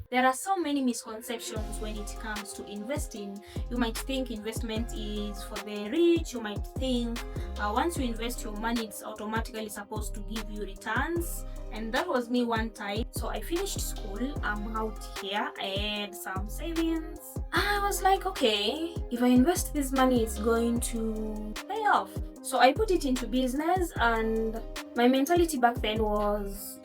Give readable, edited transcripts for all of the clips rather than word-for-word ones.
There are so many misconceptions when it comes to investing. You might think investment is for the rich. You might think once you invest your money, it's automatically supposed to give you returns. And that was me one time. So I finished school. I'm out here. I had some savings. I was like, okay, if I invest this money, it's going to pay off. So I put it into business, and my mentality back then was,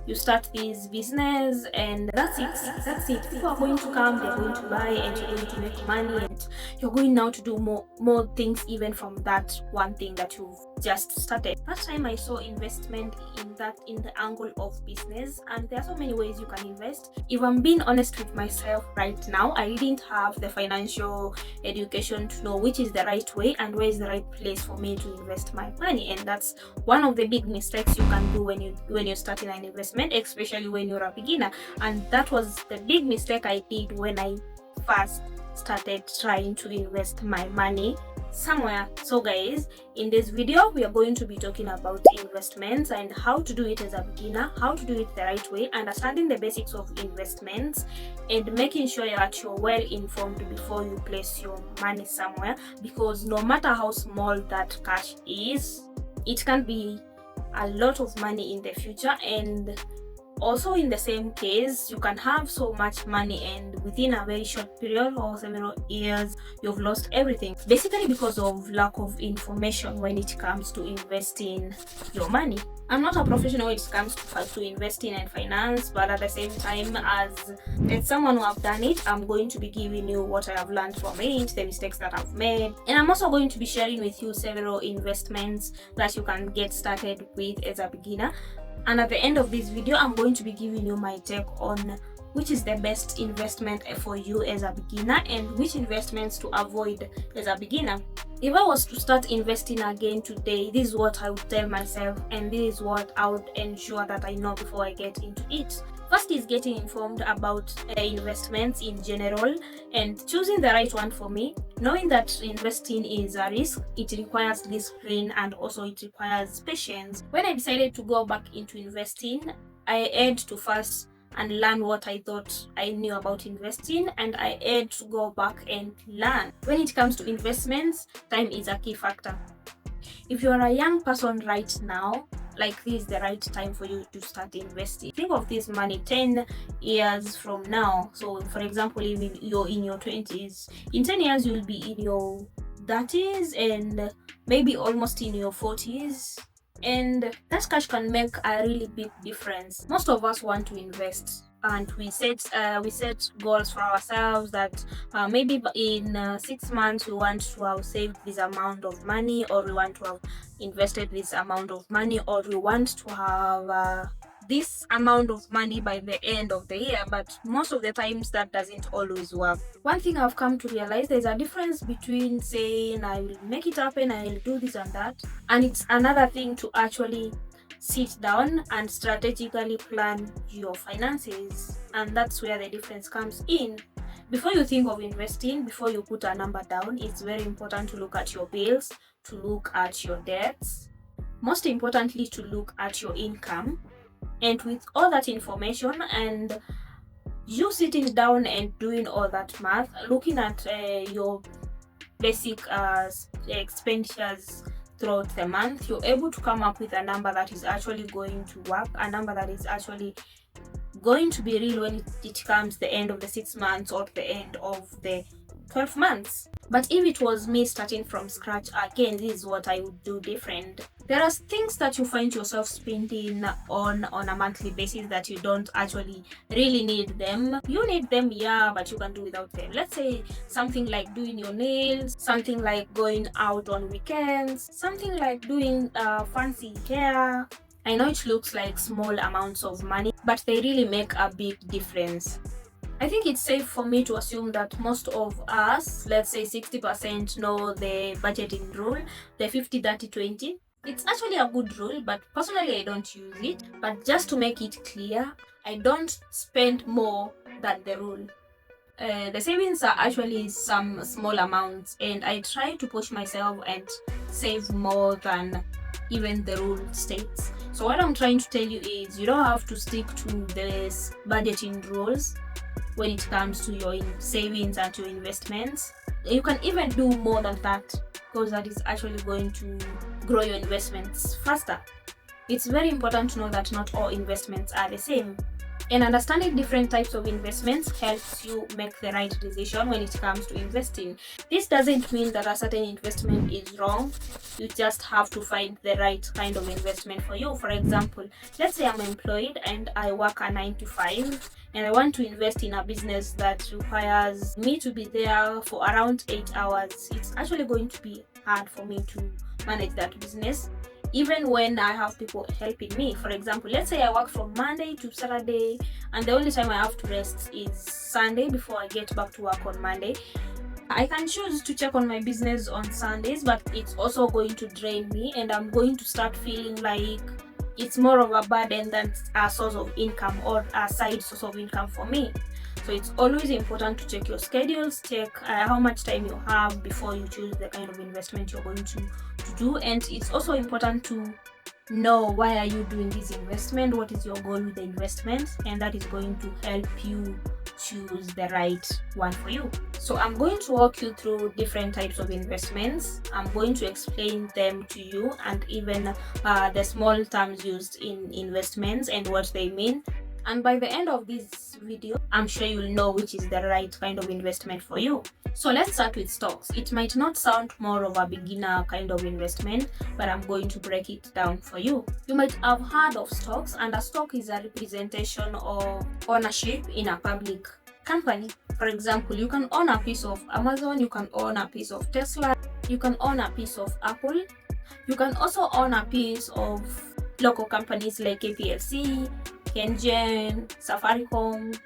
you start this business and that's it. People are going to come, they're going to buy, and you're going to make money, and you're going now to do more things even from that one thing that you've just started. That time I saw investment in the angle of business, and there are so many ways you can invest. If I'm being honest with myself right now, I didn't have the financial education to know which is the right way and where is the right place for me to invest my money. And that's one of the big mistakes you can do when you're starting an investment, especially when you're a beginner. And that was the big mistake I did when I first started trying to invest my money somewhere. So guys, in this video we are going to be talking about investments and how to do it as a beginner, how to do it the right way, understanding the basics of investments, and making sure that you're well informed before you place your money somewhere, because no matter how small that cash is, it can be a lot of money in the future. And also in the same case, you can have so much money and within a very short period or several years you've lost everything, basically because of lack of information when it comes to investing your money. I'm not a professional when it comes to investing and finance, but at the same time, as someone who have done it, I'm going to be giving you what I have learned from it, the mistakes that I've made, and I'm also going to be sharing with you several investments that you can get started with as a beginner. And at the end of this video, I'm going to be giving you my take on which is the best investment for you as a beginner and which investments to avoid as a beginner. If I was to start investing again today, this is what I would tell myself, and this is what I would ensure that I know before I get into it. First is getting informed about investments in general and choosing the right one for me. Knowing that investing is a risk, it requires discipline and also it requires patience. When I decided to go back into investing, I had to first and learn what I thought I knew about investing, and I had to go back and learn. When it comes to investments, time is a key factor. If you're a young person right now, like this is the right time for you to start investing. Think of this money 10 years from now. So for example, if you're in your 20s, in 10 years you'll be in your 30s and maybe almost in your 40s, and that cash can make a really big difference. Most of us want to invest, and we set goals for ourselves that maybe in 6 months we want to have saved this amount of money, or we want to have invested this amount of money, or we want to have this amount of money by the end of the year. But most of the times that doesn't always work. One thing I've come to realize, there's a difference between saying I will make it happen, I will do this and that, and it's another thing to actually sit down and strategically plan your finances. And that's where the difference comes in. Before you think of investing, before you put a number down, it's very important to look at your bills, to look at your debts, most importantly to look at your income. And with all that information and you sitting down and doing all that math, looking at your basic expenditures throughout the month, you're able to come up with a number that is actually going to work, a number that is actually going to be real when it comes the end of the 6 months or the end of the 12 months. But if it was me starting from scratch again, this is what I would do different. There are things that you find yourself spending on a monthly basis that you don't actually really need them. You need them, yeah, but you can do without them. Let's say something like doing your nails, something like going out on weekends, something like doing fancy hair. I know it looks like small amounts of money, but they really make a big difference. I think it's safe for me to assume that most of us, let's say 60%, know the budgeting rule, the 50-30-20. It's actually a good rule, but personally I don't use it. But just to make it clear, I don't spend more than the rule. The savings are actually some small amounts, and I try to push myself and save more than even the rule states. So what I'm trying to tell you is, you don't have to stick to the budgeting rules. when it comes to your savings and your investments. You can even do more than that, because that is actually going to grow your investments faster. It's very important to know that not all investments are the same. And understanding different types of investments helps you make the right decision when it comes to investing. This doesn't mean that a certain investment is wrong. You just have to find the right kind of investment for you. For example, let's say I'm employed and I work a 9 to 5 and I want to invest in a business that requires me to be there for around 8 hours. It's actually going to be hard for me to manage that business, even when I have people helping me. For example, let's say I work from Monday to Saturday and the only time I have to rest is Sunday before I get back to work on Monday. I can choose to check on my business on Sundays, but it's also going to drain me and I'm going to start feeling like it's more of a burden than a source of income or a side source of income for me. So it's always important to check your schedules, check how much time you have before you choose the kind of investment you're going to do. And it's also important to know why are you doing this investment, what is your goal with the investment, and that is going to help you choose the right one for you. So I'm going to walk you through different types of investments. I'm going to explain them to you and even the small terms used in investments and what they mean. And by the end of this video, I'm sure you'll know which is the right kind of investment for you. So let's start with stocks. It might not sound more of a beginner kind of investment, but I'm going to break it down for you. You might have heard of stocks, and a stock is a representation of ownership in a public company. For example, you can own a piece of Amazon, you can own a piece of Tesla, you can own a piece of Apple. You can also own a piece of local companies like KPLC, Kenyan, Safaricom.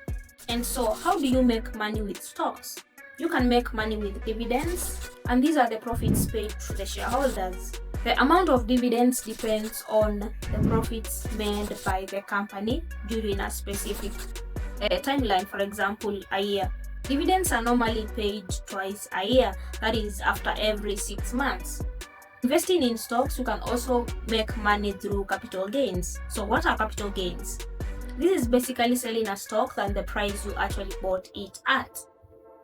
And so how do you make money with stocks? You can make money with dividends, and these are the profits paid to the shareholders. The amount of dividends depends on the profits made by the company during a specific timeline, for example, a year. Dividends are normally paid twice a year, that is after every 6 months. Investing in stocks, you can also make money through capital gains. So what are capital gains? This is basically selling a stock than the price you actually bought it at.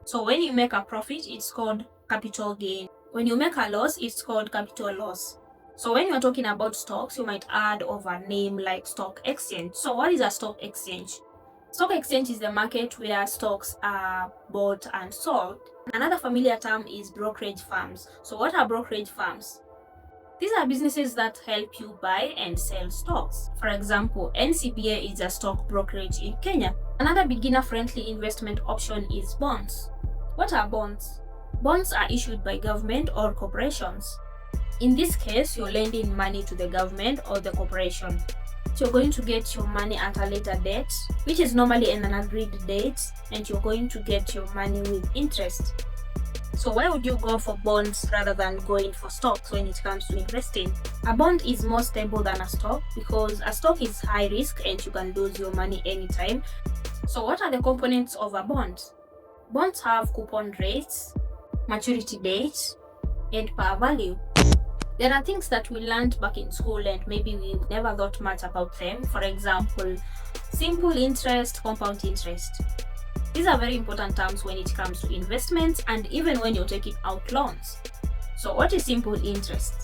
So when you make a profit, it's called capital gain. When you make a loss, it's called capital loss. So when you're talking about stocks, you might add of a name like stock exchange. So what is a stock exchange? Stock exchange is the market where stocks are bought and sold. Another familiar term is brokerage firms. So what are brokerage firms? These are businesses that help you buy and sell stocks. For example, NCBA is a stock brokerage in Kenya. Another beginner-friendly investment option is bonds. What are bonds? Bonds are issued by government or corporations. In this case, you're lending money to the government or the corporation. So you're going to get your money at a later date, which is normally an agreed date, and you're going to get your money with interest. So why would you go for bonds rather than going for stocks when it comes to investing? A bond is more stable than a stock because a stock is high risk and you can lose your money anytime. So what are the components of a bond? Bonds have coupon rates, maturity date, and par value. There are things that we learned back in school and maybe we never thought much about them. For example, simple interest, compound interest. These are very important terms when it comes to investments and even when you're taking out loans. So what is simple interest?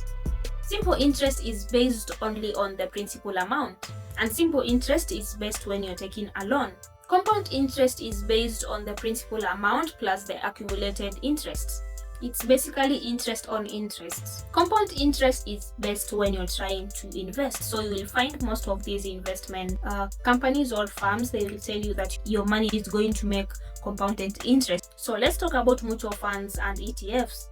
Simple interest is based only on the principal amount, and simple interest is based when you're taking a loan. Compound interest is based on the principal amount plus the accumulated interest. It's basically interest on interest. Compound interest is best when you're trying to invest. So you will find most of these investment companies or firms, they will tell you that your money is going to make compounded interest. So let's talk about mutual funds and ETFs.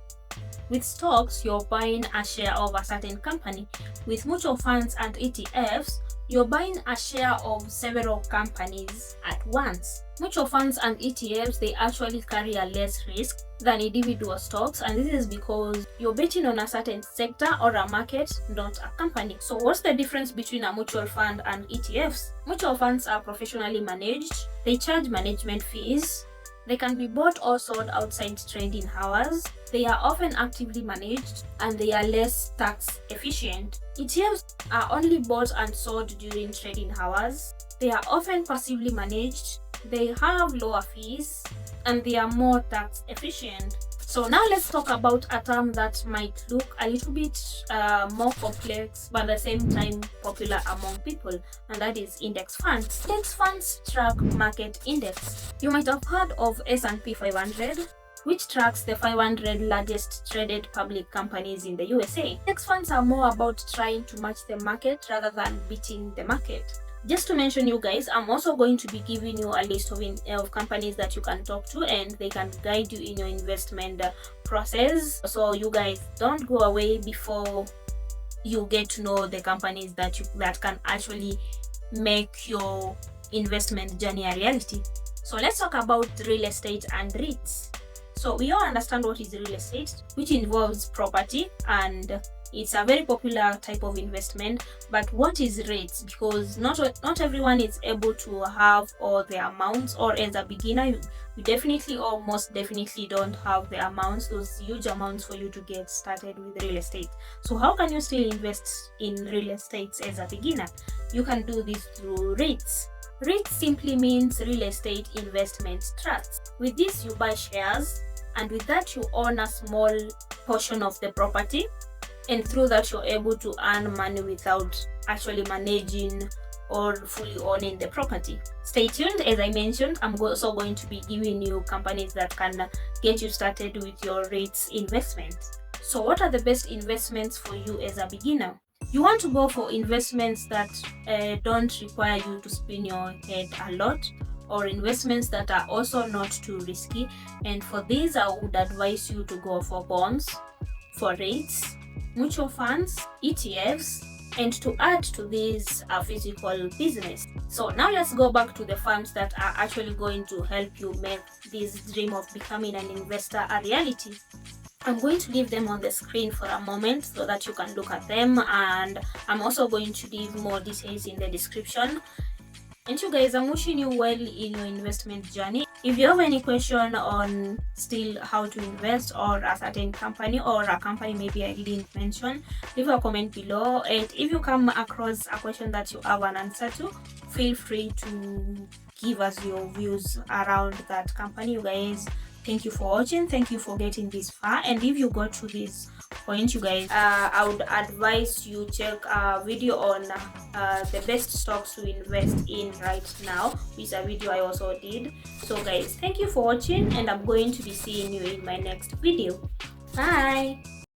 With stocks, you're buying a share of a certain company. With mutual funds and ETFs, you're buying a share of several companies at once. Mutual funds and ETFs, they actually carry a less risk than individual stocks, and this is because you're betting on a certain sector or a market, not a company. So what's the difference between a mutual fund and ETFs? Mutual funds are professionally managed. They charge management fees. They can be bought or sold outside trading hours. They are often actively managed and they are less tax efficient. ETFs are only bought and sold during trading hours. They are often passively managed. they have lower fees, and they are more tax efficient. So now let's talk about a term that might look a little bit more complex, but at the same time popular among people, and that is index funds. Index funds track market index. You might have heard of S&P 500, which tracks the 500 largest traded public companies in the USA. Index funds are more about trying to match the market rather than beating the market. Just to mention you guys, I'm also going to be giving you a list of companies that you can talk to, and they can guide you in your investment process. So you guys don't go away before you get to know the companies that can actually make your investment journey a reality. So let's talk about real estate and REITs. So we all understand what is real estate, which involves property, and it's a very popular type of investment. But what is REITs? Because not everyone is able to have all the amounts, or as a beginner, you definitely or most definitely don't have the amounts, those huge amounts for you to get started with real estate. So how can you still invest in real estate as a beginner? You can do this through REITs. REIT simply means real estate investment trusts. With this, you buy shares, and with that, you own a small portion of the property, and through that, you're able to earn money without actually managing or fully owning the property. Stay tuned. As I mentioned, I'm also going to be giving you companies that can get you started with your REITs investment. So what are the best investments for you as a beginner? You want to go for investments that don't require you to spin your head a lot, or investments that are also not too risky. And for these, I would advise you to go for bonds, for REITs, mutual funds, ETFs, and to add to this, a physical business. So now let's go back to the funds that are actually going to help you make this dream of becoming an investor a reality. I'm going to leave them on the screen for a moment so that you can look at them, and I'm also going to leave more details in the description. And you guys, I'm wishing you well in your investment journey. If you have any question on still how to invest, or a certain company, or a company maybe I didn't mention, leave a comment below. And if you come across a question that you have an answer to, feel free to give us your views around that company. You guys, thank you for watching. Thank you for getting this far. And if you got to this point, you guys, I would advise you check a video on the best stocks to invest in right now, which is a video I also did. So guys, thank you for watching, and I'm going to be seeing you in my next video. Bye.